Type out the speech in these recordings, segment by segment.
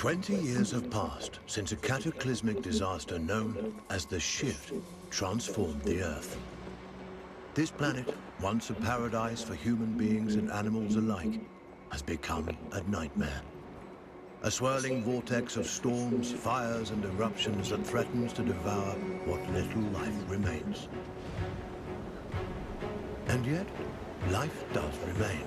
20 years have passed since a cataclysmic disaster known as the Shift transformed the Earth. This planet, once a paradise for human beings and animals alike, has become a nightmare. A swirling vortex of storms, fires, and eruptions that threatens to devour what little life remains. And yet, life does remain.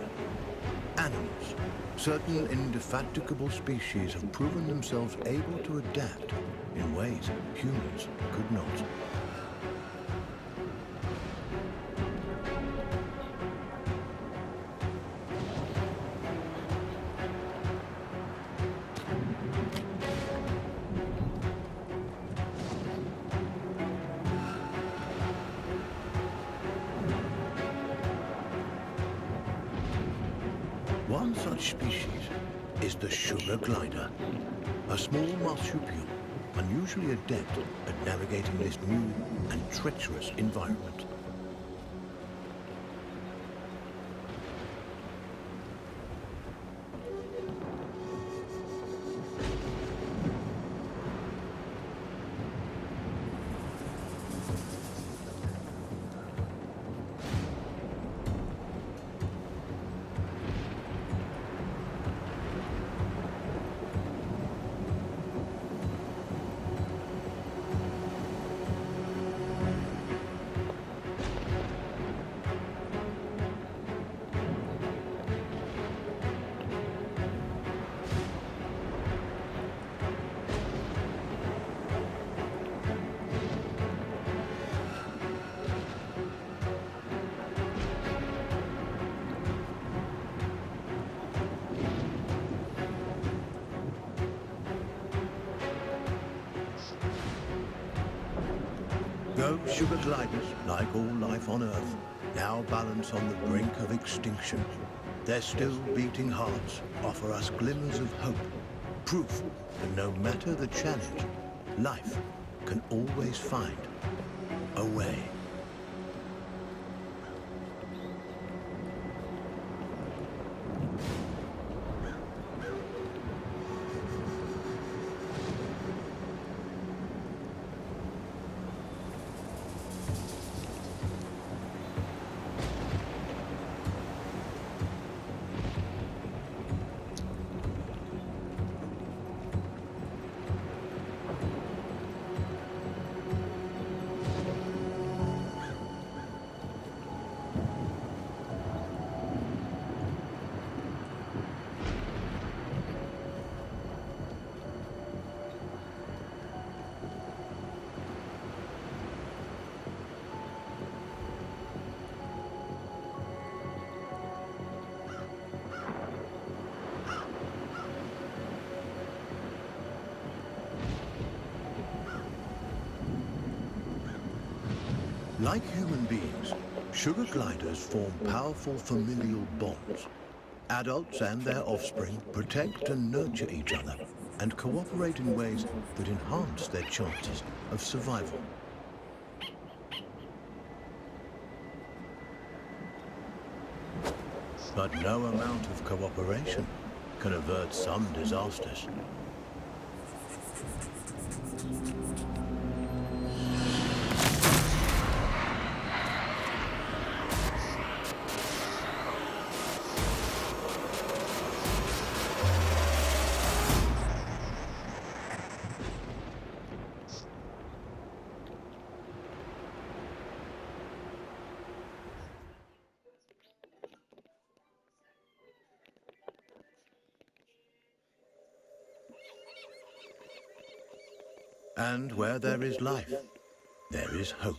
Animals, certain indefatigable species have proven themselves able to adapt in ways humans could not. One such species is the sugar glider, a small marsupial unusually adept at navigating this new and treacherous environment. Those sugar gliders, like all life on Earth, now balance on the brink of extinction. Their still beating hearts offer us glimmers of hope, proof that no matter the challenge, life can always find a way. Like human beings, sugar gliders form powerful familial bonds. Adults and their offspring protect and nurture each other and cooperate in ways that enhance their chances of survival. But no amount of cooperation can avert some disasters. And where there is life, there is hope.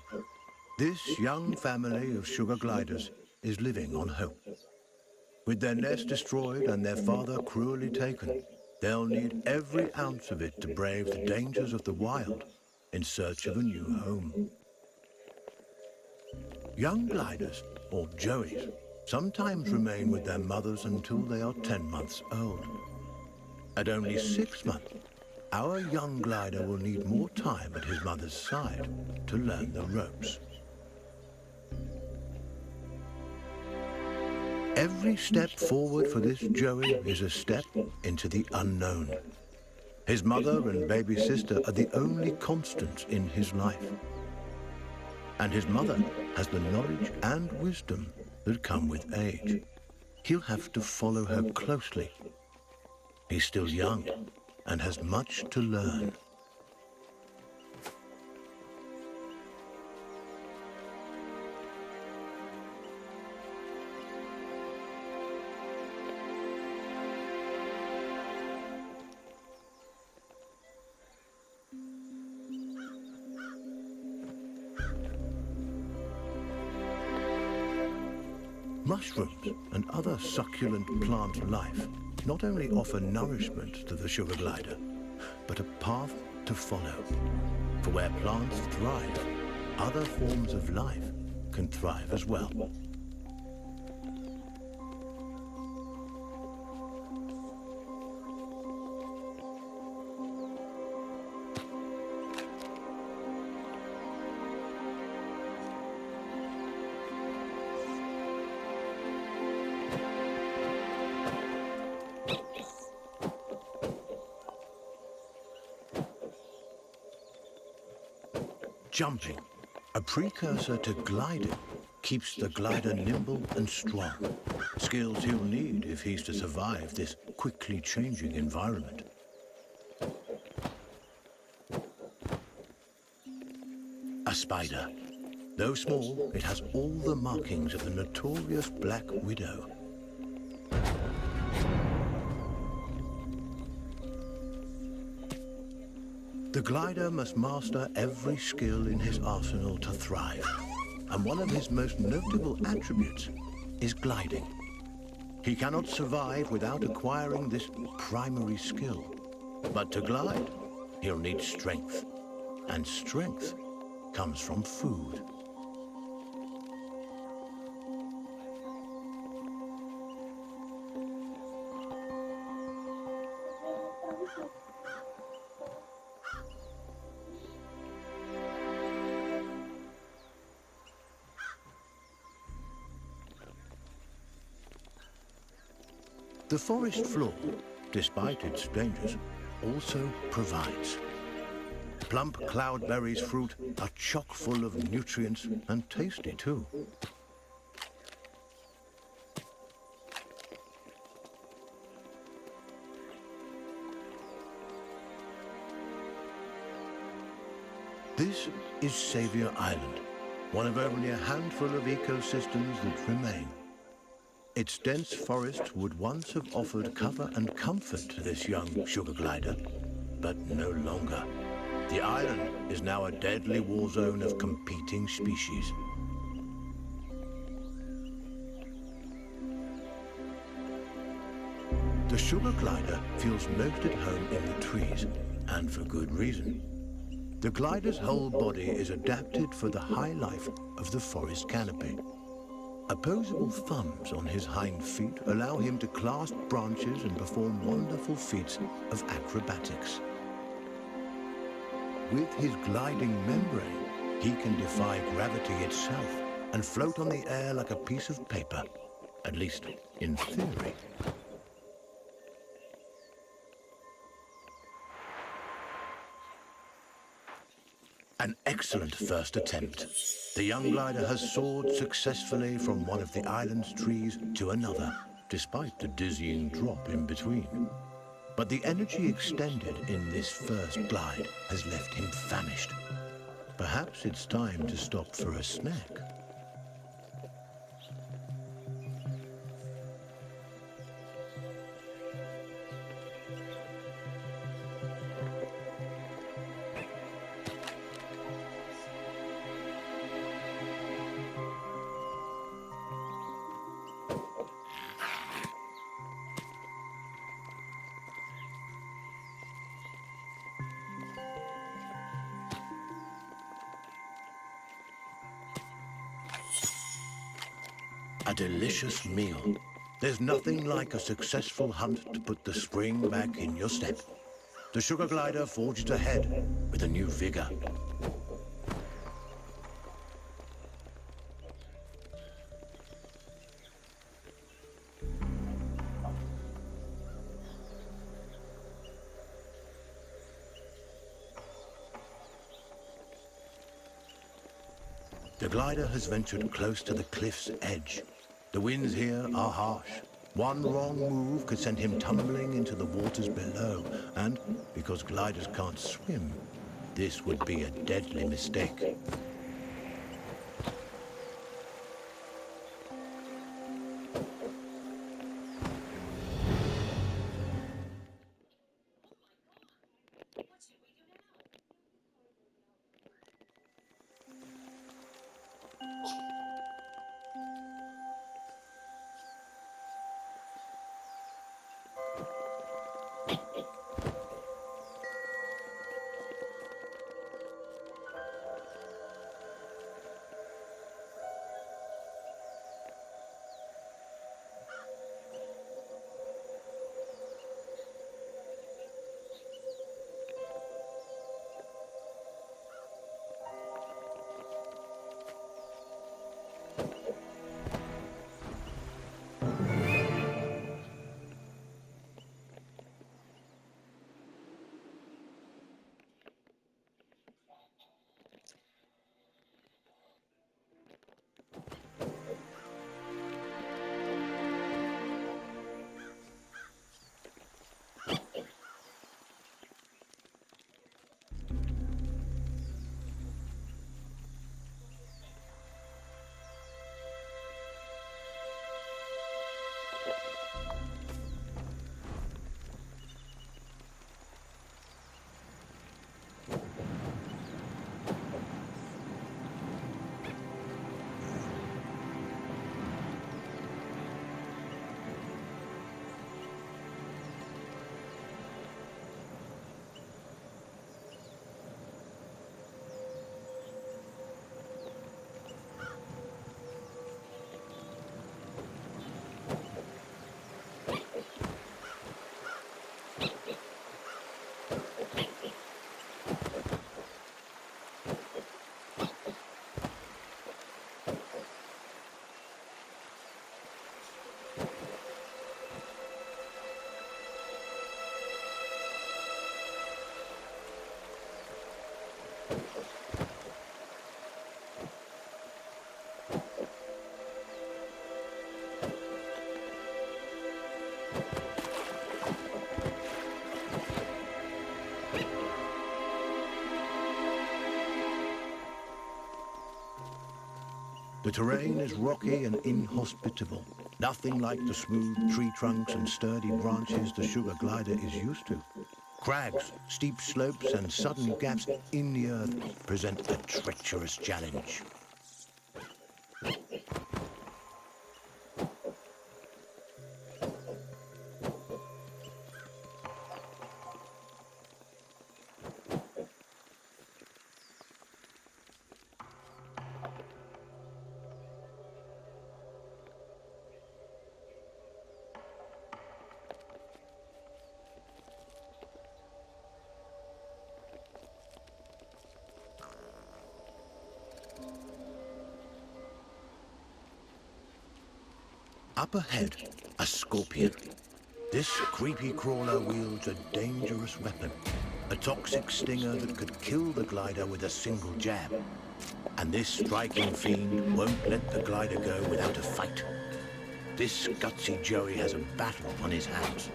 This young family of sugar gliders is living on hope. With their nest destroyed and their father cruelly taken, they'll need every ounce of it to brave the dangers of the wild in search of a new home. Young gliders, or joeys, sometimes remain with their mothers until they are 10 months old. At only 6 months, our young glider will need more time at his mother's side to learn the ropes. Every step forward for this joey is a step into the unknown. His mother and baby sister are the only constants in his life. And his mother has the knowledge and wisdom that come with age. He'll have to follow her closely. He's still young and has much to learn. Mushrooms and other succulent plant life not only offer nourishment to the sugar glider, but a path to follow. For where plants thrive, other forms of life can thrive as well. Jumping, a precursor to gliding, keeps the glider nimble and strong. Skills he'll need if he's to survive this quickly changing environment. A spider. Though small, it has all the markings of the notorious Black Widow. The glider must master every skill in his arsenal to thrive. And one of his most notable attributes is gliding. He cannot survive without acquiring this primary skill. But to glide, he'll need strength. And strength comes from food. The forest floor, despite its dangers, also provides. Plump cloudberries fruit are chock full of nutrients and tasty too. This is Savior Island, one of only a handful of ecosystems that remain. Its dense forest would once have offered cover and comfort to this young sugar glider, but no longer. The island is now a deadly war zone of competing species. The sugar glider feels most at home in the trees, and for good reason. The glider's whole body is adapted for the high life of the forest canopy. Opposable thumbs on his hind feet allow him to clasp branches and perform wonderful feats of acrobatics. With his gliding membrane, he can defy gravity itself and float on the air like a piece of paper, at least in theory. An excellent first attempt. The young glider has soared successfully from one of the island's trees to another, despite the dizzying drop in between. But the energy expended in this first glide has left him famished. Perhaps it's time to stop for a snack. A delicious meal. There's nothing like a successful hunt to put the spring back in your step. The sugar glider forges ahead with a new vigor. The glider has ventured close to the cliff's edge. The winds here are harsh. One wrong move could send him tumbling into the waters below, and because gliders can't swim, this would be a deadly mistake. The terrain is rocky and inhospitable, nothing like the smooth tree trunks and sturdy branches the sugar glider is used to. Crags, steep slopes and sudden gaps in the earth present a treacherous challenge. Up ahead, a scorpion. This creepy crawler wields a dangerous weapon, a toxic stinger that could kill the glider with a single jab. And this striking fiend won't let the glider go without a fight. This gutsy Joey has a battle on his hands.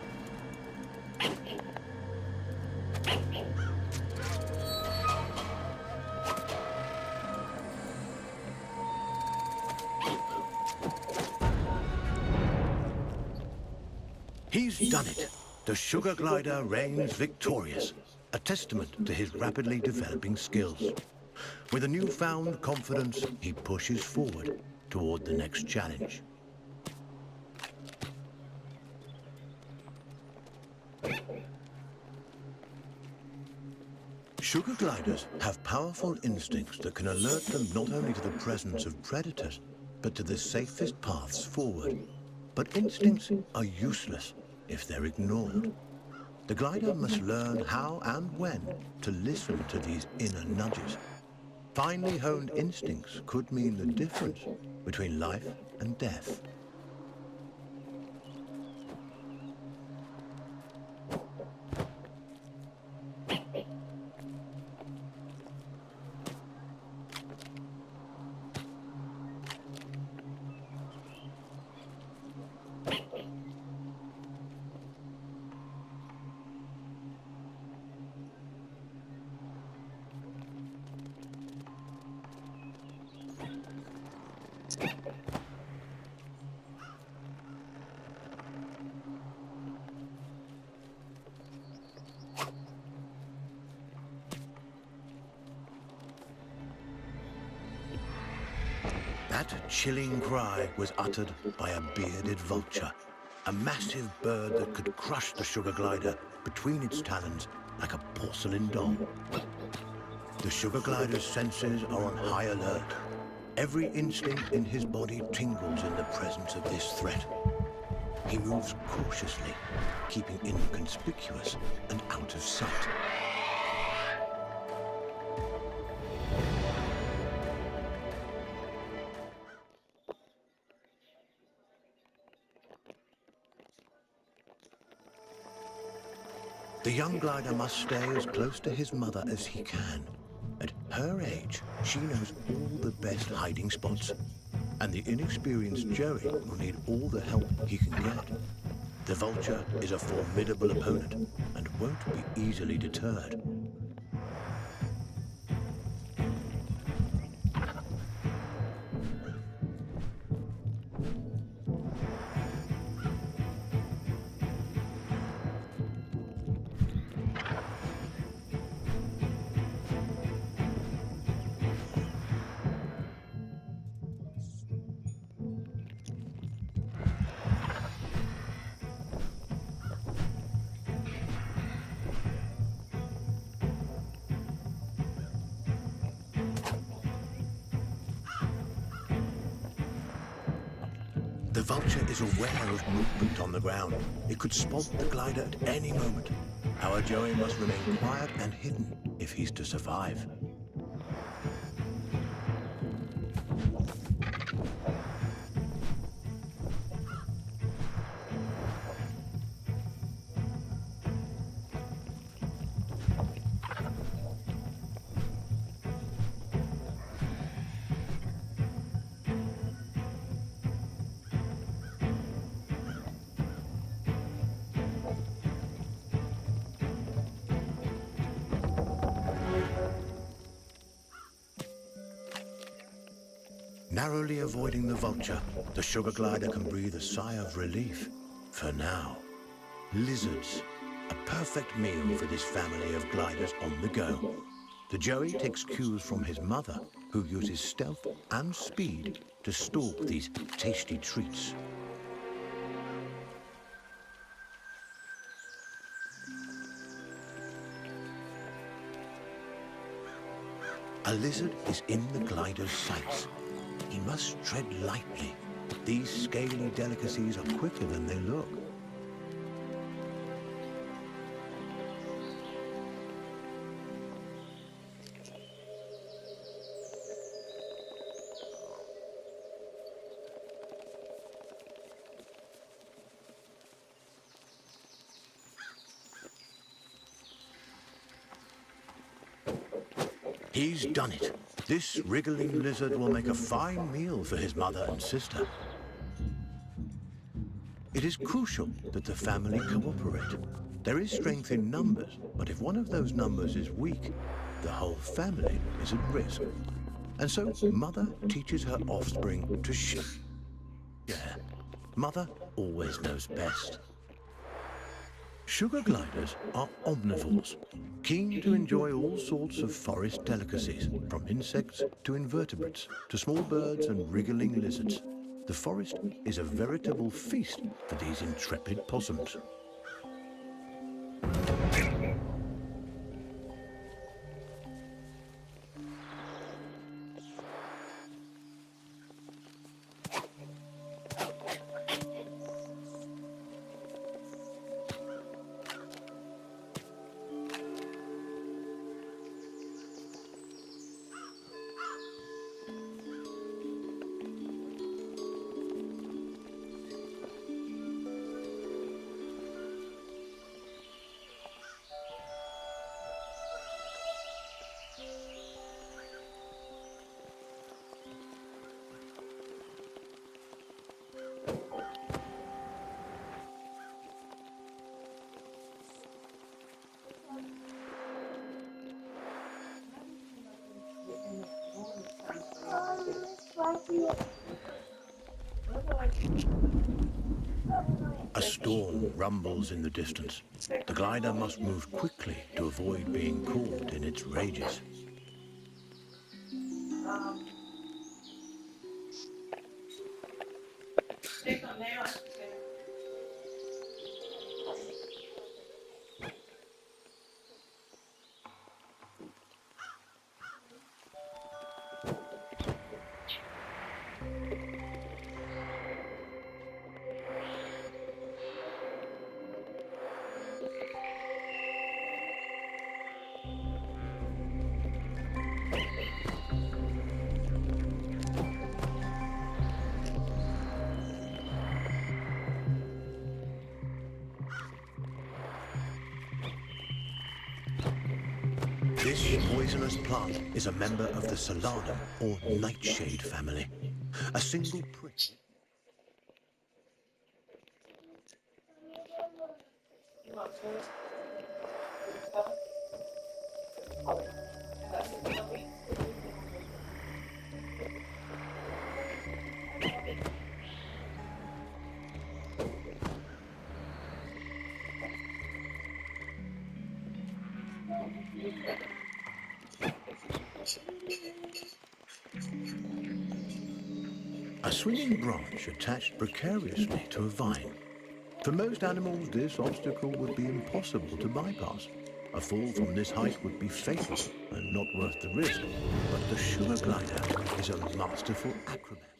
He's done it. The sugar glider reigns victorious, a testament to his rapidly developing skills. With a newfound confidence, he pushes forward toward the next challenge. Sugar gliders have powerful instincts that can alert them not only to the presence of predators, but to the safest paths forward. But instincts are useless if they're ignored. The glider must learn how and when to listen to these inner nudges. Finely honed instincts could mean the difference between life and death. next chilling cry was uttered by a bearded vulture, a massive bird that could crush the sugar glider between its talons like a porcelain doll. The sugar glider's senses are on high alert. Every instinct in his body tingles in the presence of this threat. He moves cautiously, keeping inconspicuous and out of sight. The young glider must stay as close to his mother as he can. At her age, she knows all the best hiding spots, and the inexperienced Joey will need all the help he can get. The vulture is a formidable opponent and won't be easily deterred. The vulture is aware of movement on the ground. It could spot the glider at any moment. Our Joey must remain quiet and hidden if he's to survive. Narrowly avoiding the vulture, the sugar glider can breathe a sigh of relief. For now. Lizards. A perfect meal for this family of gliders on the go. The Joey takes cues from his mother, who uses stealth and speed to stalk these tasty treats. A lizard is in the glider's sights. He must tread lightly. These scaly delicacies are quicker than they look. He's done it. This wriggling lizard will make a fine meal for his mother and sister. It is crucial that the family cooperate. There is strength in numbers, but if one of those numbers is weak, the whole family is at risk. And so, Mother teaches her offspring to Yeah, Mother always knows best. Sugar gliders are omnivores, keen to enjoy all sorts of forest delicacies, from insects to invertebrates, to small birds and wriggling lizards. The forest is a veritable feast for these intrepid possums. A storm rumbles in the distance. The glider must move quickly to avoid being caught in its rages. This poisonous plant is a member of the Solanum, or nightshade family. A single prick. A swinging branch attached precariously to a vine. For most animals, this obstacle would be impossible to bypass. A fall from this height would be fatal and not worth the risk. But the sugar glider is a masterful acrobat.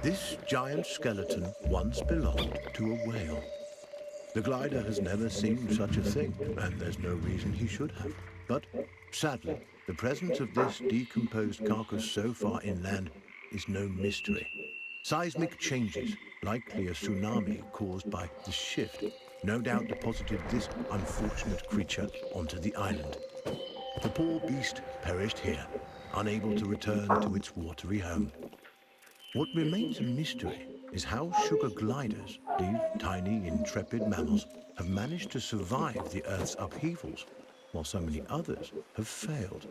This giant skeleton once belonged to a whale. The glider has never seen such a thing, and there's no reason he should have. But sadly, the presence of this decomposed carcass so far inland is no mystery. Seismic changes, likely a tsunami caused by the shift, no doubt deposited this unfortunate creature onto the island. The poor beast perished here, unable to return to its watery home. What remains a mystery is how sugar gliders, these tiny, intrepid mammals, have managed to survive the Earth's upheavals, while so many others have failed.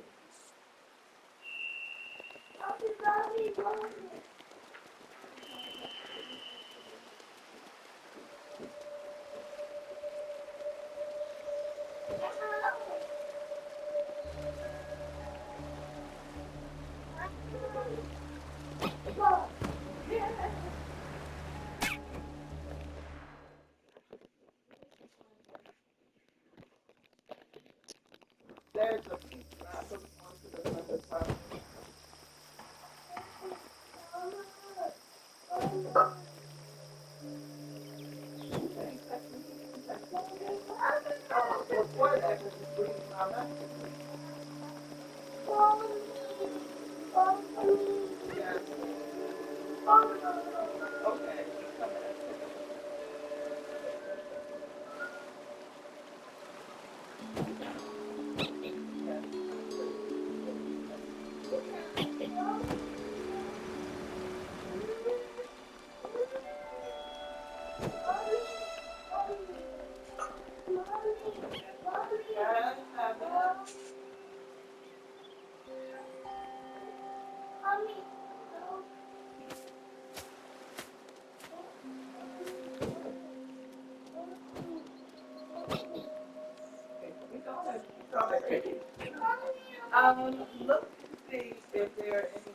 Look to see if there are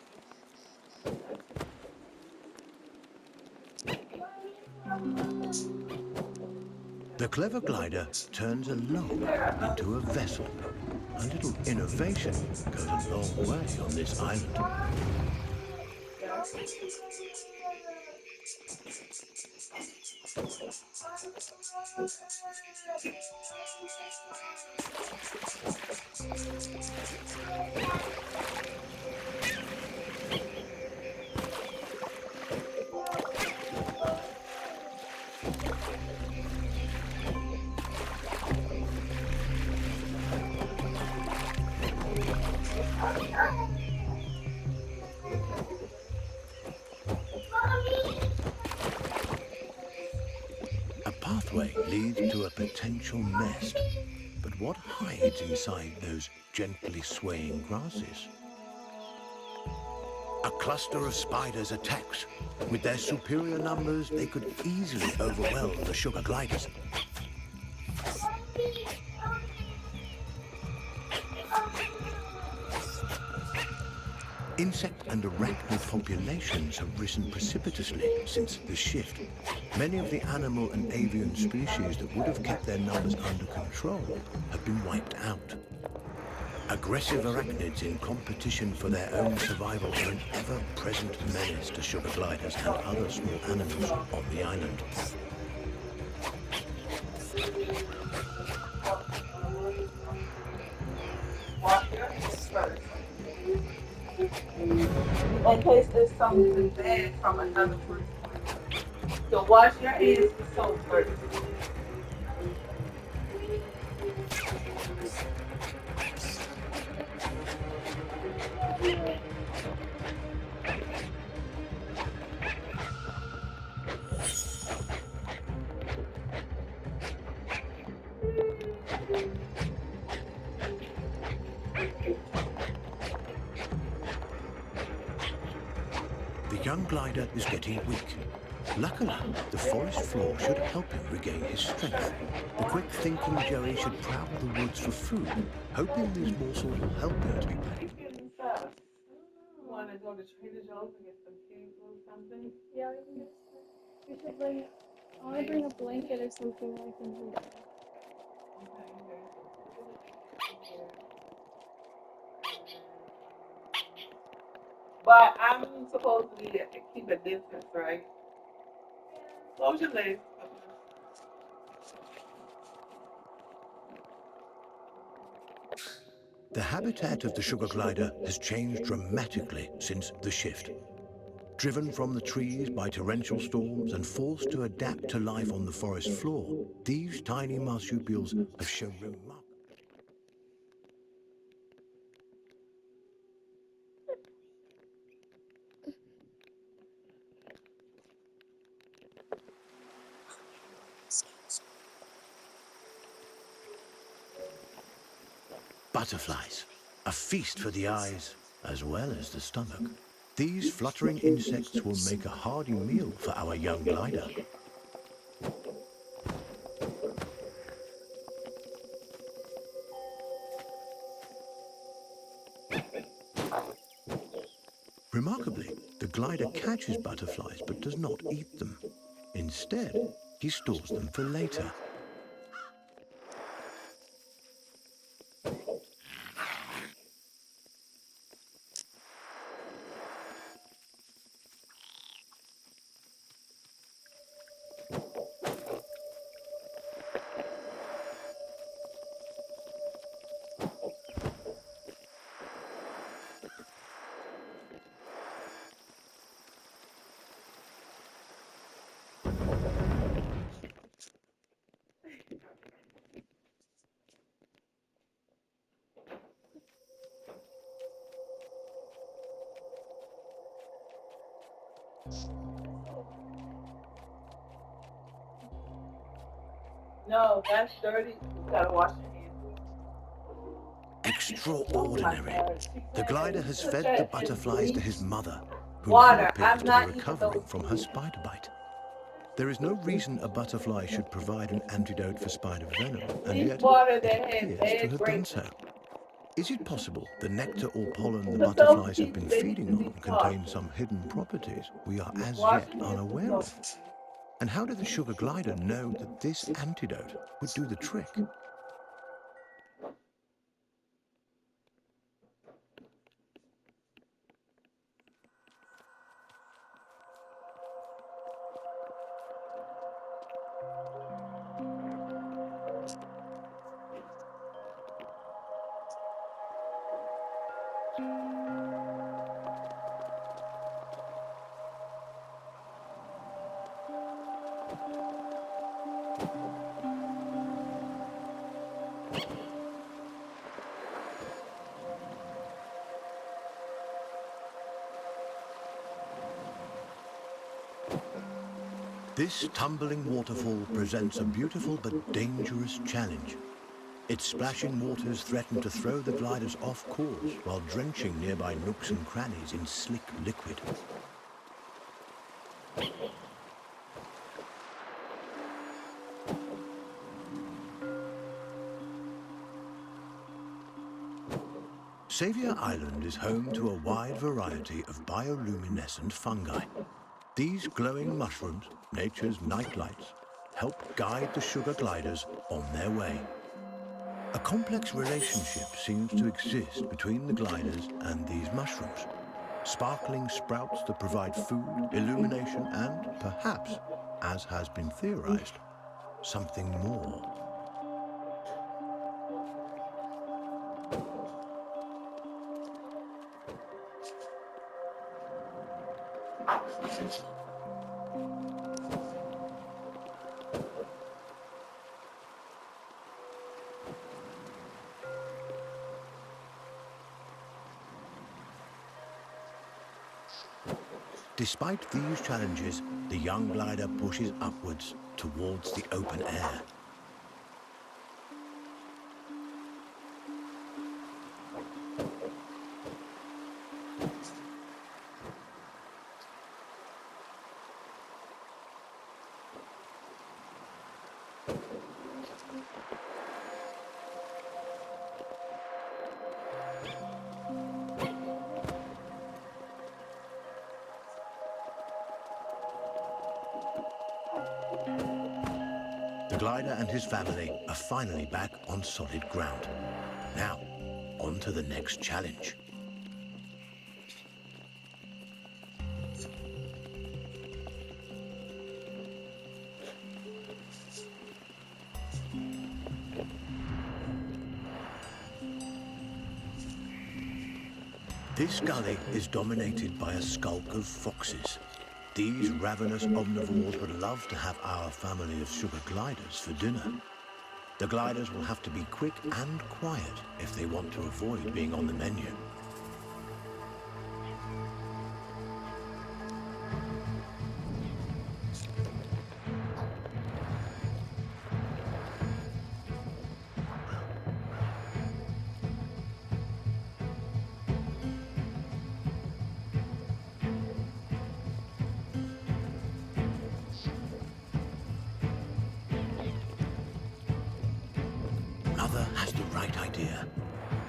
The clever glider turns a log into a vessel. A little innovation goes a long way on this island. A pathway leads to a potential nest, but what hides inside those gently swaying grasses? A cluster of spiders attacks. With their superior numbers, they could easily overwhelm the sugar gliders. Insect and arachnid populations have risen precipitously since the shift. Many of the animal and avian species that would have kept their numbers under control have been wiped out. Aggressive arachnids in competition for their own survival are an ever-present menace to sugar gliders and other small animals on the island. Wash your hands first. In case there's something bad from another person. So wash your hands with soap first. The young glider is getting weak. Luckily, the forest floor should help him regain his strength. The quick-thinking Joey should prowl the woods for food, hoping these morsels will help him to be back. You want to go to Trader Joe's and get some cake or something? Yeah, we should bring. I want to bring a blanket or something I can hold. But I'm supposed to be keep a distance, right? Close your legs. The habitat of the sugar glider has changed dramatically since the shift. Driven from the trees by torrential storms and forced to adapt to life on the forest floor, these tiny marsupials have shown remarkable. Butterflies, a feast for the eyes as well as the stomach. These fluttering insects will make a hearty meal for our young glider. Remarkably, the glider catches butterflies but does not eat them. Instead, he stores them for later. No, that's dirty. You gotta wash your hands. Extraordinary. The glider has fed the butterflies to his mother, who now Water. appears I'm to not be eating recovering those. from her spider bite. There is no reason a butterfly should provide an antidote for spider venom, and Deep yet water it that has appears to bad have done grapes. so. Is it possible the nectar or pollen the But those butterflies have people, been they need feeding to be on taught. contain some hidden properties we are as Wash yet your hands with unaware of? soap. And how did the sugar glider know that this antidote would do the trick? This tumbling waterfall presents a beautiful but dangerous challenge. Its splashing waters threaten to throw the gliders off course while drenching nearby nooks and crannies in slick liquid. Xavier Island is home to a wide variety of bioluminescent fungi. These glowing mushrooms, nature's nightlights, help guide the sugar gliders on their way. A complex relationship seems to exist between the gliders and these mushrooms. Sparkling sprouts that provide food, illumination, and perhaps, as has been theorized, something more. Despite these challenges, the young glider pushes upwards towards the open air. The glider and his family are finally back on solid ground. Now, on to the next challenge. This gully is dominated by a skulk of foxes. These ravenous omnivores would love to have our family of sugar gliders for dinner. The gliders will have to be quick and quiet if they want to avoid being on the menu. Mother has the right idea.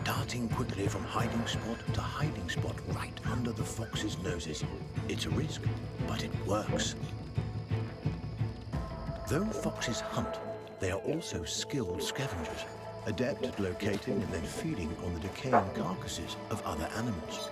Darting quickly from hiding spot to hiding spot right under the foxes' noses. It's a risk, but it works. Though foxes hunt, they are also skilled scavengers, adept at locating and then feeding on the decaying carcasses of other animals.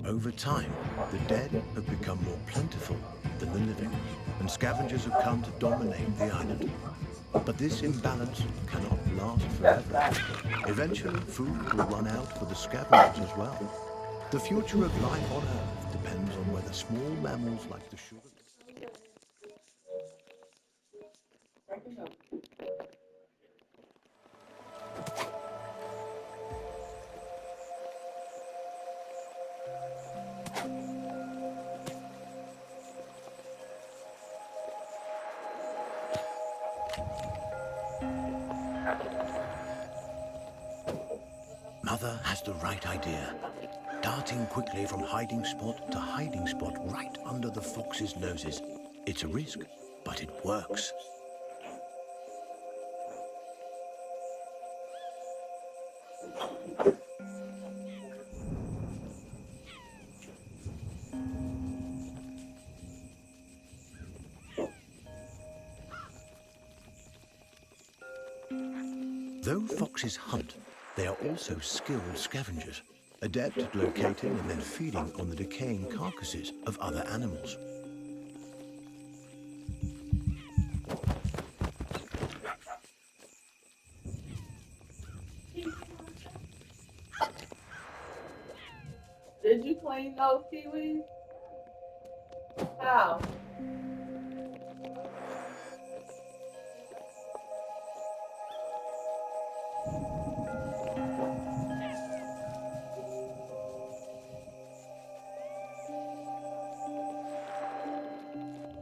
Over time, the dead have become more plentiful than the living, and scavengers have come to dominate the island. But this imbalance cannot last forever. Eventually, food will run out for the scavengers as well. The future of life on Earth depends on whether small mammals like the sugar... Mother has the right idea. Darting quickly from hiding spot to hiding spot right under the foxes' noses. It's a risk, but it works. Though foxes hunt, they are also skilled scavengers, adept at locating and then feeding on the decaying carcasses of other animals. Did you clean those kiwis? How?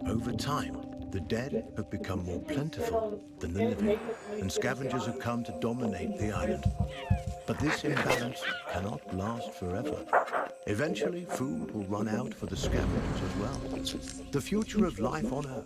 Over time, the dead have become more plentiful than the living, and scavengers have come to dominate the island. But this imbalance cannot last forever. Eventually, food will run out for the scavengers as well. The future of life on Earth.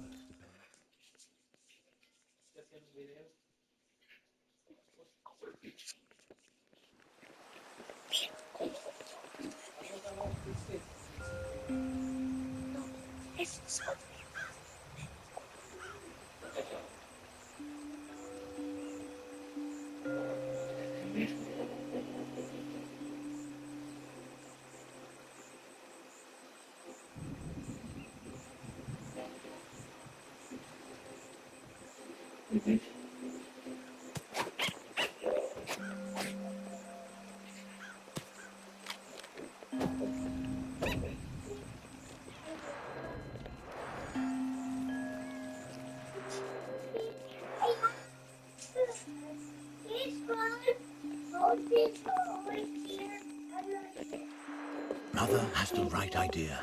Mother has the right idea.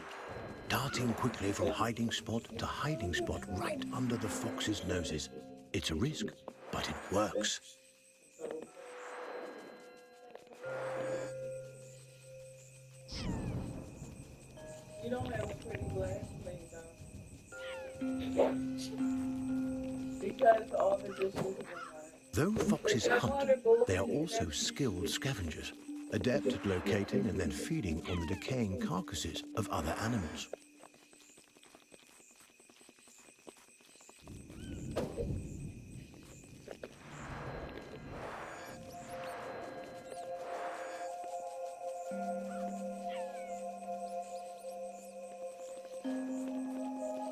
Darting quickly from hiding spot to hiding spot right under the fox's noses. It's a risk, but it works. You don't have a pretty glass plate though. Because all the dishes are mine. Though foxes hunt, they are also skilled scavengers, adept at locating and then feeding on the decaying carcasses of other animals.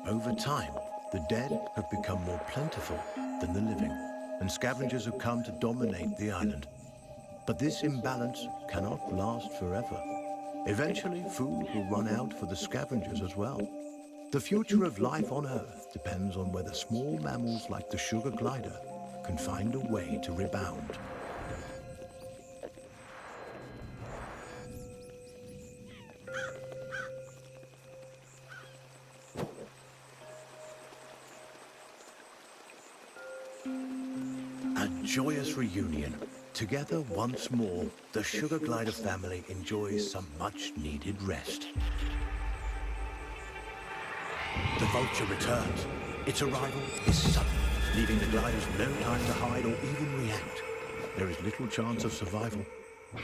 Over time, the dead have become more plentiful than the living, and scavengers have come to dominate the island. But this imbalance cannot last forever. Eventually, food will run out for the scavengers as well. The future of life on Earth depends on whether small mammals like the sugar glider can find a way to rebound. A joyous reunion. Together once more, the sugar glider family enjoys some much-needed rest. The vulture returns. Its arrival is sudden, leaving the gliders no time to hide or even react. There is little chance of survival.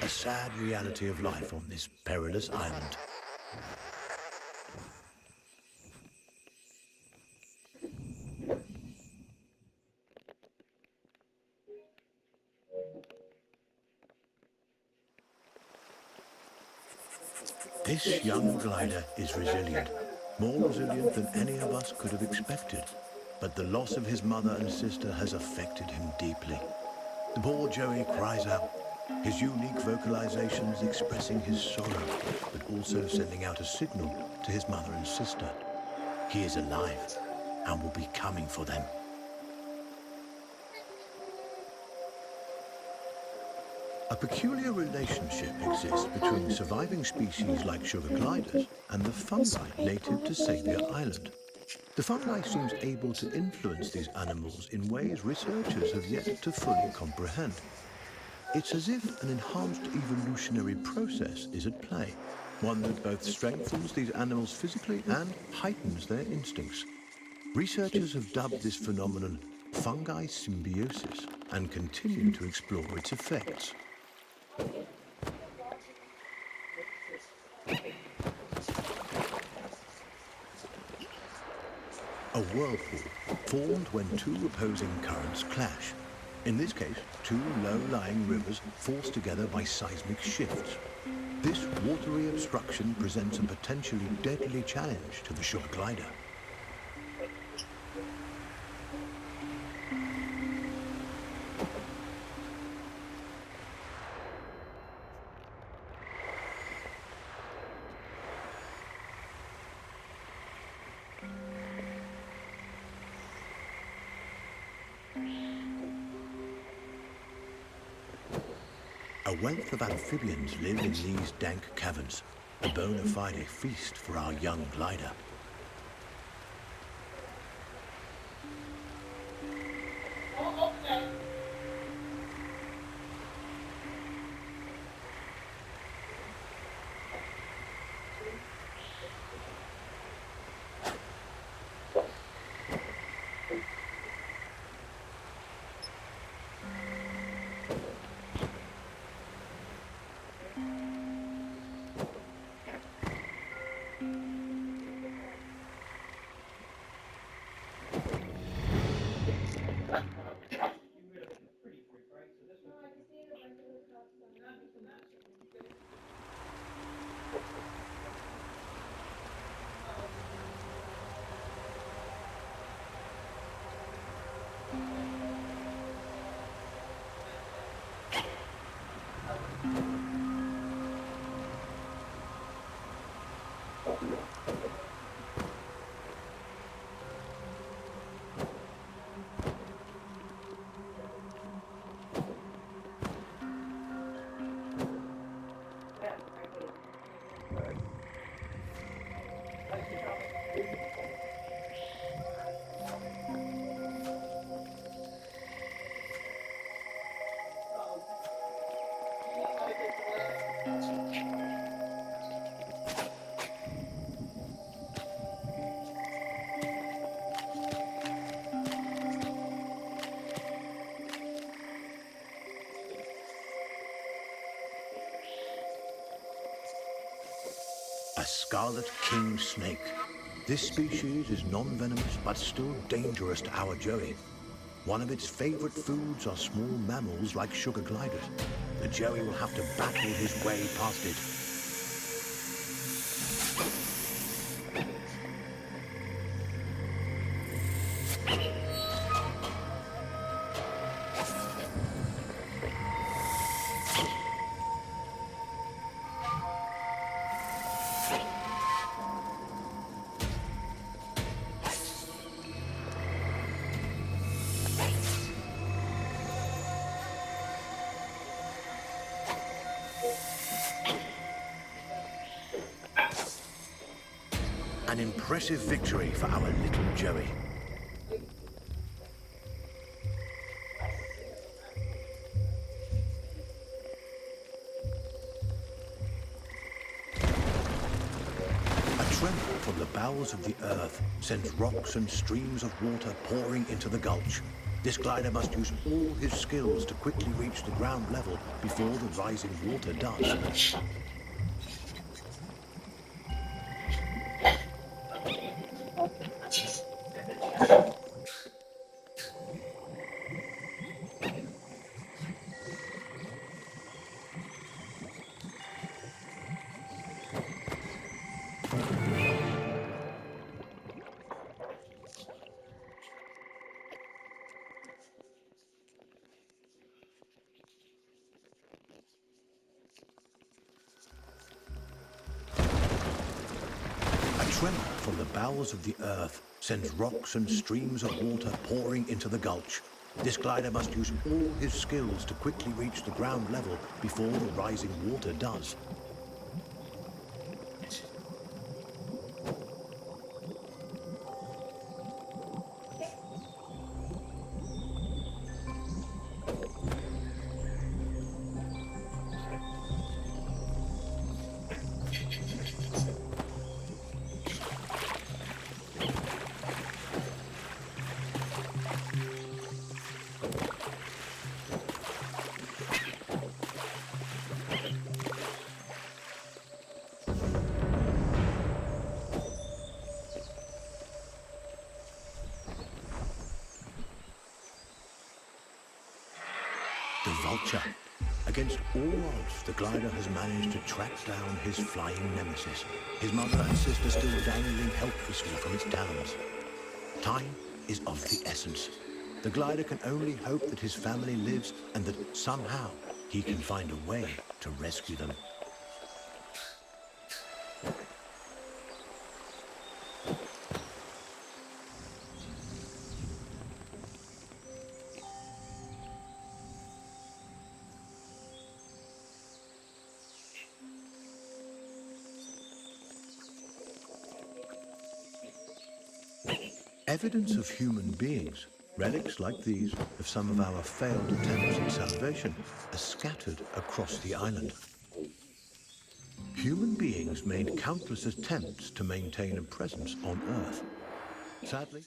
A sad reality of life on this perilous island. This young glider is resilient, more resilient than any of us could have expected. But the loss of his mother and sister has affected him deeply. The poor Joey cries out, his unique vocalizations expressing his sorrow, but also sending out a signal to his mother and sister. He is alive and will be coming for them. A peculiar relationship exists between surviving species like sugar gliders and the fungi native to Savior Island. The fungi seems able to influence these animals in ways researchers have yet to fully comprehend. It's as if an enhanced evolutionary process is at play, one that both strengthens these animals physically and heightens their instincts. Researchers have dubbed this phenomenon fungi symbiosis and continue to explore its effects. A whirlpool formed when two opposing currents clash. In this case, two low-lying rivers forced together by seismic shifts. This watery obstruction presents a potentially deadly challenge to the sugar glider. A wealth of amphibians live in these dank caverns, a bona fide feast for our young glider. A scarlet king snake. This species is non-venomous but still dangerous to our joey. One of its favorite foods are small mammals like sugar gliders. The joey will have to battle his way past it. An impressive victory for our little joey. A tremor from the bowels of the earth sends rocks and streams of water pouring into the gulch. This glider must use all his skills to quickly reach the ground level before the rising water does. A tremor from the bowels of the earth sends rocks and streams of water pouring into the gulch. This glider must use all his skills to quickly reach the ground level before the rising water does. vulture. Against all odds, the glider has managed to track down his flying nemesis, his mother and sister still dangling helplessly from its talons. Time is of the essence. The glider can only hope that his family lives and that somehow he can find a way to rescue them. Evidence of human beings, relics like these of some of our failed attempts at salvation, are scattered across the island. Human beings made countless attempts to maintain a presence on Earth. Sadly,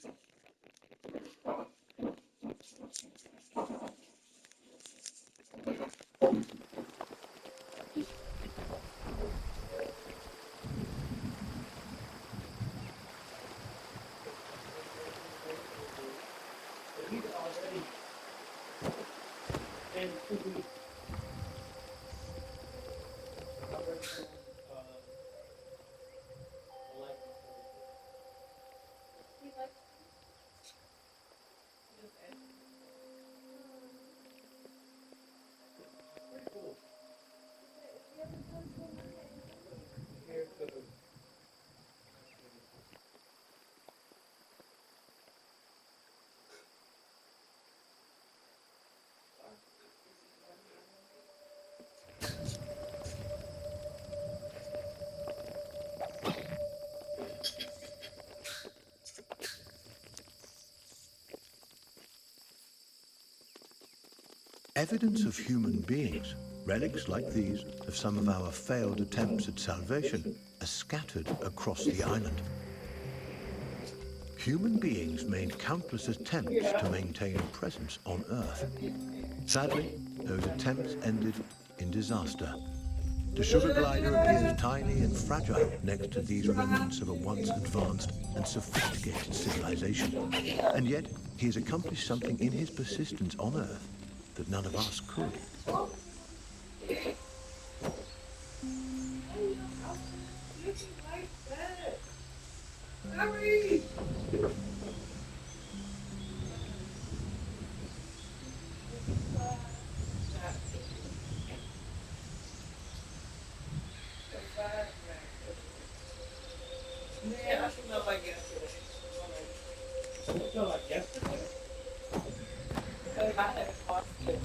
evidence of human beings, relics like these of some of our failed attempts at salvation, are scattered across the island. Human beings made countless attempts to maintain a presence on Earth. Sadly, those attempts ended in disaster. The sugar glider appears tiny and fragile next to these remnants of a once advanced and sophisticated civilization. And yet, he has accomplished something in his persistence on Earth that none of us could. Hurry! Man, I smell like yesterday. You feel like yesterday? Because I had lost it.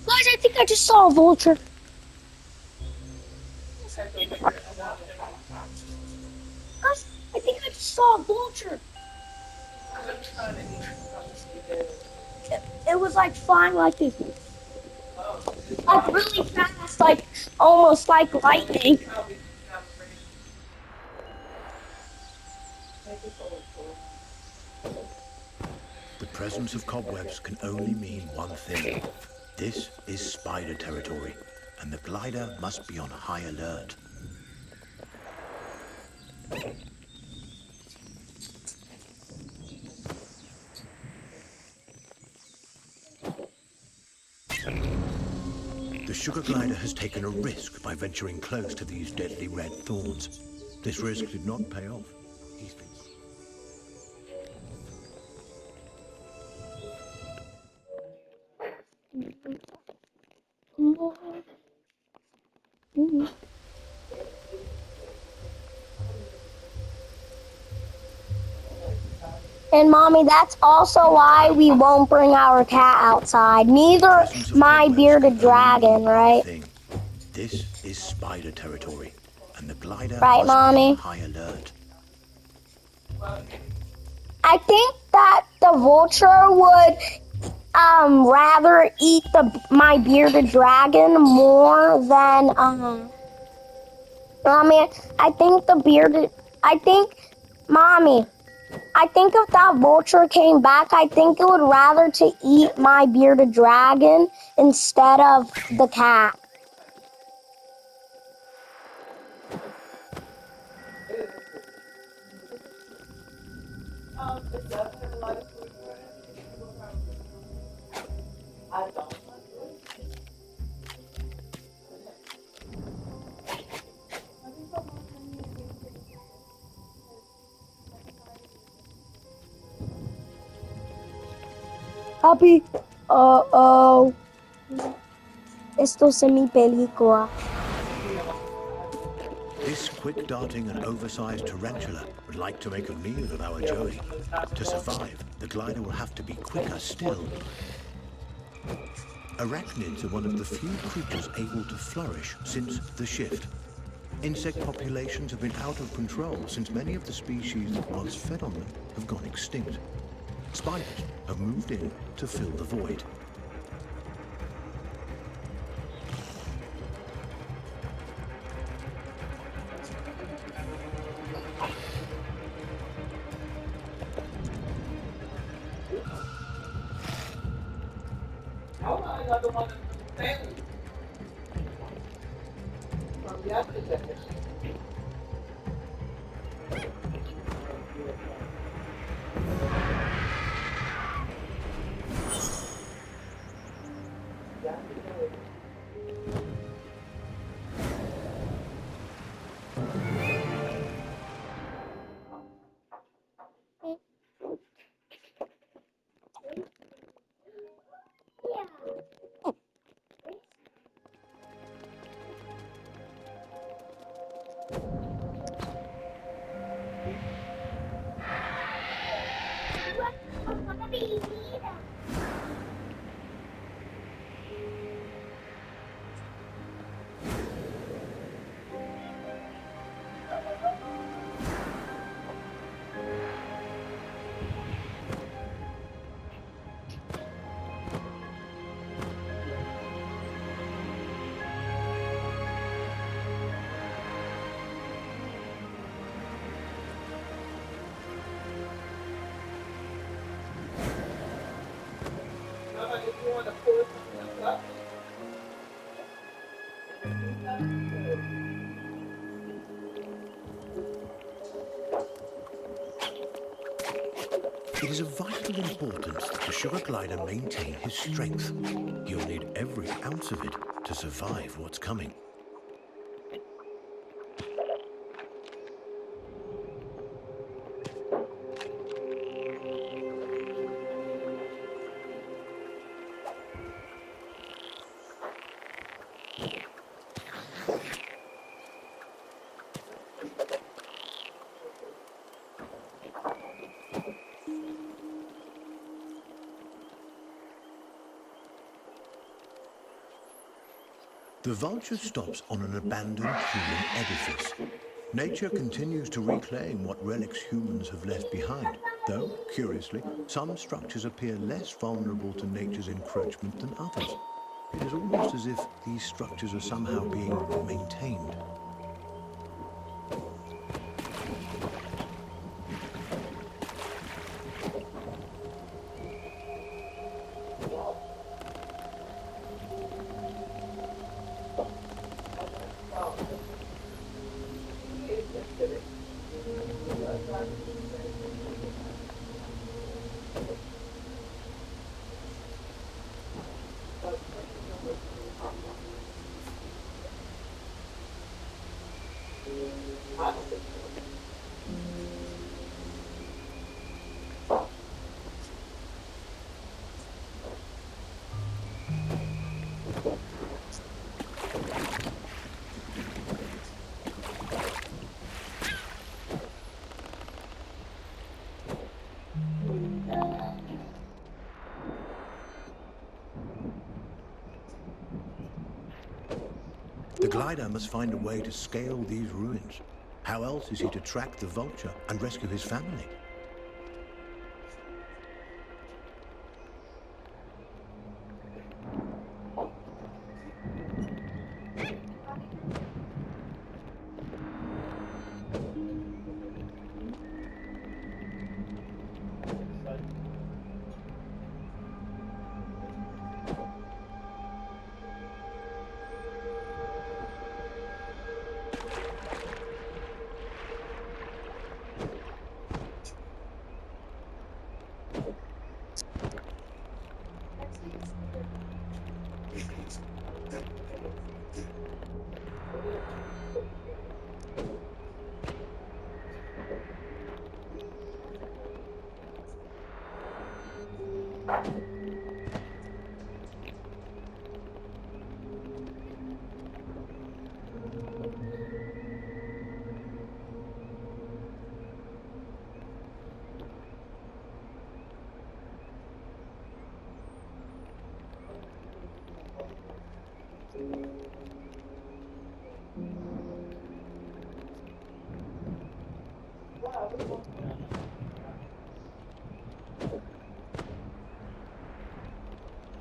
Guys, I think I just saw a vulture. Guys, I think I just saw a vulture. It was like flying like this. Like really fast, like almost like lightning. The presence of cobwebs can only mean one thing. This is spider territory, and the glider must be on high alert. The sugar glider has taken a risk by venturing close to these deadly red thorns. This risk did not pay off. He's been... And Mommy, that's also why we won't bring our cat outside. Neither my bearded dragon, right? This is spider territory, and the glider Right, must be Mommy? on high alert. I think that the vulture would rather eat my bearded dragon more than Mommy, Mommy, I think if that vulture came back, I think it would rather to eat my bearded dragon instead of the cat. Papi, oh, esto es mi película. This quick-darting and oversized tarantula would like to make a meal of our Joey. To survive, the glider will have to be quicker still. Arachnids are one of the few creatures able to flourish since the shift. Insect populations have been out of control since many of the species that once fed on them have gone extinct. Spiders have moved in to fill the void. I want another one of them sandwiches from yesterday. Somebody want to pull something up. It is of vital importance that the sugar glider maintain his strength. He'll need every ounce of it to survive what's coming. The vulture stops on an abandoned human edifice. Nature continues to reclaim what relics humans have left behind, though, curiously, some structures appear less vulnerable to nature's encroachment than others. It is almost as if these structures are somehow being maintained. The glider must find a way to scale these ruins. How else is he to track the vulture and rescue his family?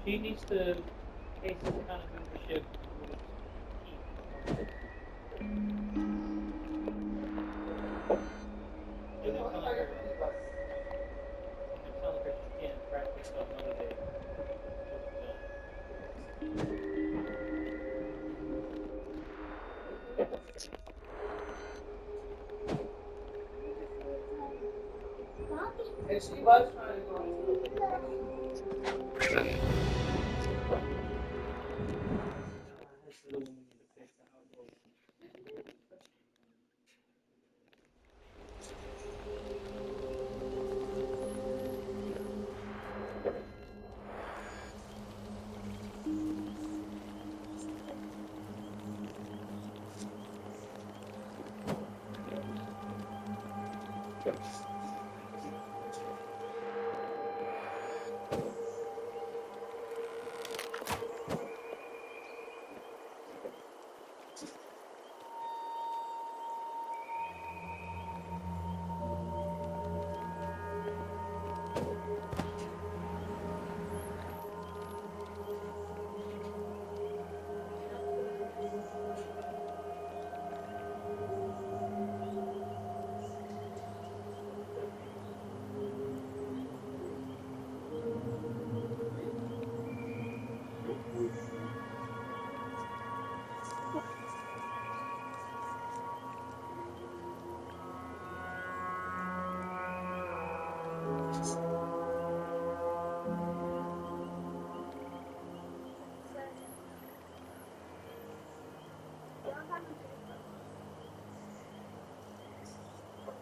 She needs to basically kind of move the ship towards east. And then tell her she can't practice on another day. Until she's done. And she was trying to go into This is the one we need to fix.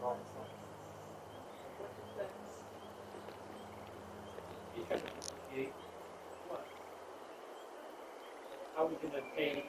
How it goes. What? How we can obtain